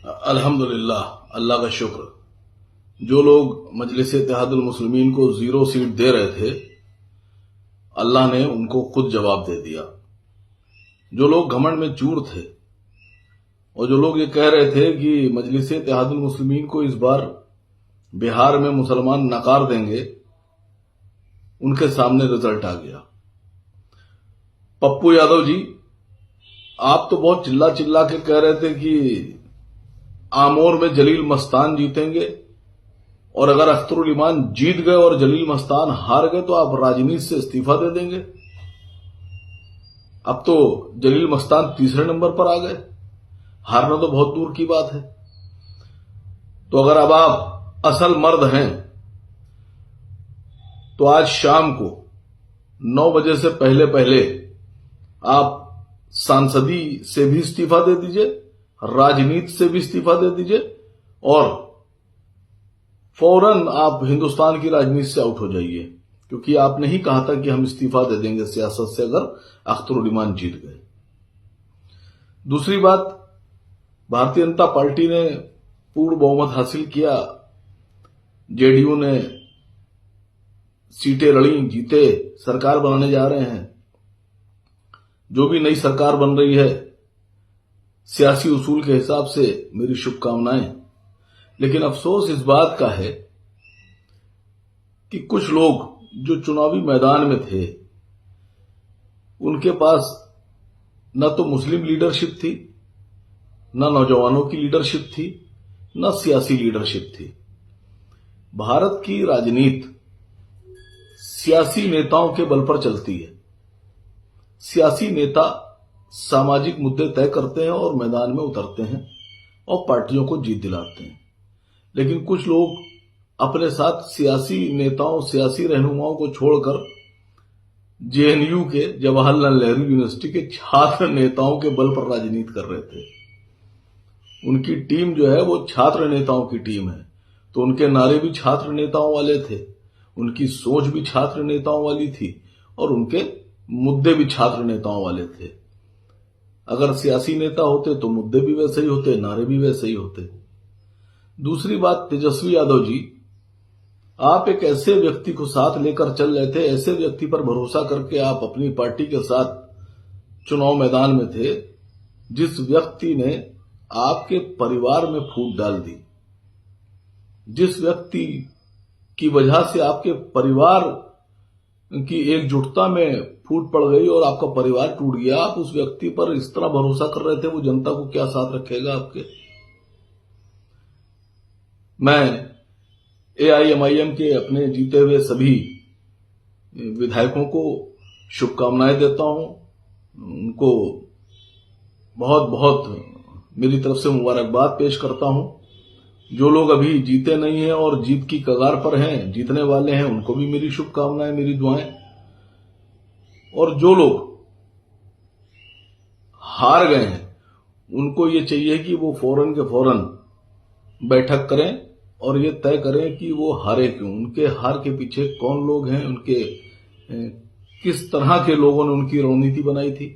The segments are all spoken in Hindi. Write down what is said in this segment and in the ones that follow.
अल्हम्दुलिल्लाह, अल्लाह का शुक्र। जो लोग मजलिस इत्तेहादुल मुस्लिमीन को 0 सीट दे रहे थे, अल्लाह ने उनको खुद जवाब दे दिया। जो लोग घमंड में चूर थे और जो लोग ये कह रहे थे कि मजलिस इत्तेहादुल मुस्लिमीन को इस बार बिहार में मुसलमान नकार देंगे, उनके सामने रिजल्ट आ गया। पप्पू यादव जी, आप तो बहुत चिल्ला चिल्ला के कह रहे थे कि आमोर में जलील मस्तान जीतेंगे, और अगर अख्तरुल ईमान जीत गए और जलील मस्तान हार गए तो आप राजनीति से इस्तीफा दे देंगे। अब तो जलील मस्तान तीसरे नंबर पर आ गए, हारना तो बहुत दूर की बात है। तो अगर अब आप असल मर्द हैं तो आज शाम को 9 बजे से पहले पहले आप सांसदी से भी इस्तीफा दे दीजिए, राजनीति से भी इस्तीफा दे दीजिए और फौरन आप हिंदुस्तान की राजनीति से आउट हो जाइए, क्योंकि आपने ही कहा था कि हम इस्तीफा दे देंगे सियासत से अगर अख्तरुल ईमान जीत गए। दूसरी बात, भारतीय जनता पार्टी ने पूर्ण बहुमत हासिल किया, जेडीयू ने सीटें लड़ी, जीते, सरकार बनाने जा रहे हैं। जो भी नई सरकार बन रही है, सियासी उसूल के हिसाब से मेरी शुभकामनाएं। लेकिन अफसोस इस बात का है कि कुछ लोग जो चुनावी मैदान में थे, उनके पास न तो मुस्लिम लीडरशिप थी, न नौजवानों की लीडरशिप थी, न सियासी लीडरशिप थी। भारत की राजनीति सियासी नेताओं के बल पर चलती है। सियासी नेता सामाजिक मुद्दे तय करते हैं और मैदान में उतरते हैं और पार्टियों को जीत दिलाते हैं। लेकिन कुछ लोग अपने साथ सियासी नेताओं, सियासी रहनुमाओं को छोड़कर जेएनयू के, जवाहरलाल नेहरू यूनिवर्सिटी के छात्र नेताओं के बल पर राजनीति कर रहे थे। उनकी टीम जो है वो छात्र नेताओं की टीम है, तो उनके नारे भी छात्र नेताओं वाले थे, उनकी सोच भी छात्र नेताओं वाली थी और उनके मुद्दे भी छात्र नेताओं वाले थे। अगर सियासी नेता होते तो मुद्दे भी वैसे ही होते, नारे भी वैसे ही होते। दूसरी बात, तेजस्वी यादव जी, आप एक ऐसे व्यक्ति को साथ लेकर चल रहे थे, ऐसे व्यक्ति पर भरोसा करके आप अपनी पार्टी के साथ चुनाव मैदान में थे, जिस व्यक्ति ने आपके परिवार में फूट डाल दी, जिस व्यक्ति की वजह से आपके परिवार की एकजुटता में फूट पड़ गई और आपका परिवार टूट गया, आप उस व्यक्ति पर इस तरह भरोसा कर रहे थे, वो जनता को क्या साथ रखेगा आपके। मैं एआईएमआईएम के अपने जीते हुए सभी विधायकों को शुभकामनाएं देता हूं, उनको बहुत बहुत मेरी तरफ से मुबारकबाद पेश करता हूं। जो लोग अभी जीते नहीं हैं और जीत की कगार पर हैं, जीतने वाले हैं, उनको भी मेरी शुभकामनाएं, मेरी दुआएं। और जो लोग हार गए हैं, उनको ये चाहिए कि वो फौरन के फौरन बैठक करें और ये तय करें कि वो हारे क्यों, उनके हार के पीछे कौन लोग हैं, उनके किस तरह के लोगों ने उनकी रणनीति बनाई थी।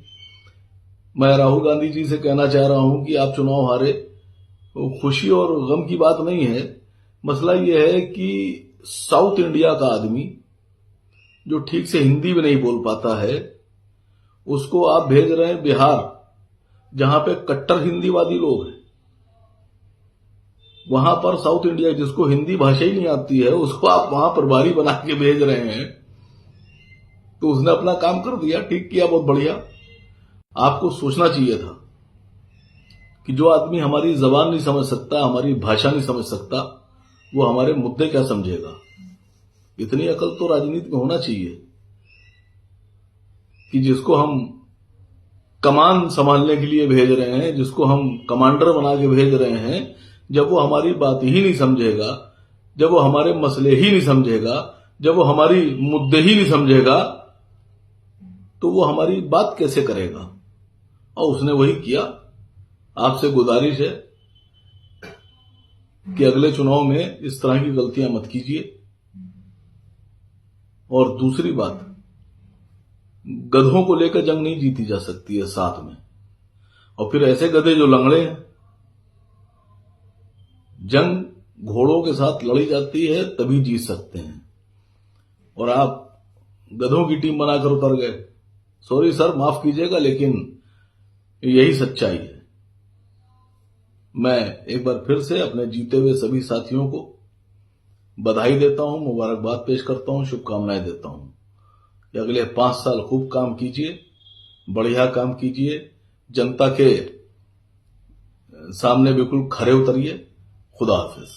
मैं राहुल गांधी जी से कहना चाह रहा हूं कि आप चुनाव हारे, तो खुशी और गम की बात नहीं है। मसला यह है कि साउथ इंडिया का आदमी जो ठीक से हिंदी भी नहीं बोल पाता है, उसको आप भेज रहे हैं बिहार, जहां पे कट्टर हिंदीवादी लोग हैं। वहां पर साउथ इंडिया, जिसको हिंदी भाषा ही नहीं आती है, उसको आप वहां प्रभारी बना के भेज रहे हैं। तो उसने अपना काम कर दिया, ठीक किया, बहुत बढ़िया। आपको सोचना चाहिए था कि जो आदमी हमारी जबान नहीं समझ सकता, हमारी भाषा नहीं समझ सकता, वो हमारे मुद्दे क्या समझेगा। इतनी अकल तो राजनीति में होना चाहिए कि जिसको हम कमान संभालने के लिए भेज रहे हैं, जिसको हम कमांडर बना के भेज रहे हैं, जब वो हमारी बात ही नहीं समझेगा, जब वो हमारे मसले ही नहीं समझेगा, जब वो हमारी मुद्दे ही नहीं समझेगा, तो वो हमारी बात कैसे करेगा। और उसने वही किया। आपसे गुजारिश है कि अगले चुनाव में इस तरह की गलतियां मत कीजिए। और दूसरी बात, गधों को लेकर जंग नहीं जीती जा सकती है साथ में। और फिर ऐसे गधे जो लंगड़े हैं, जंग घोड़ों के साथ लड़ी जाती है तभी जीत सकते हैं, और आप गधों की टीम बनाकर उतर गए। सॉरी सर, माफ कीजिएगा, लेकिन यही सच्चाई है। मैं एक बार फिर से अपने जीते हुए सभी साथियों को बधाई देता हूं, मुबारकबाद पेश करता हूं, शुभकामनाएं देता हूं कि अगले 5 साल खूब काम कीजिए, बढ़िया काम कीजिए, जनता के सामने बिल्कुल खरे उतरिए। खुदा हाफिज।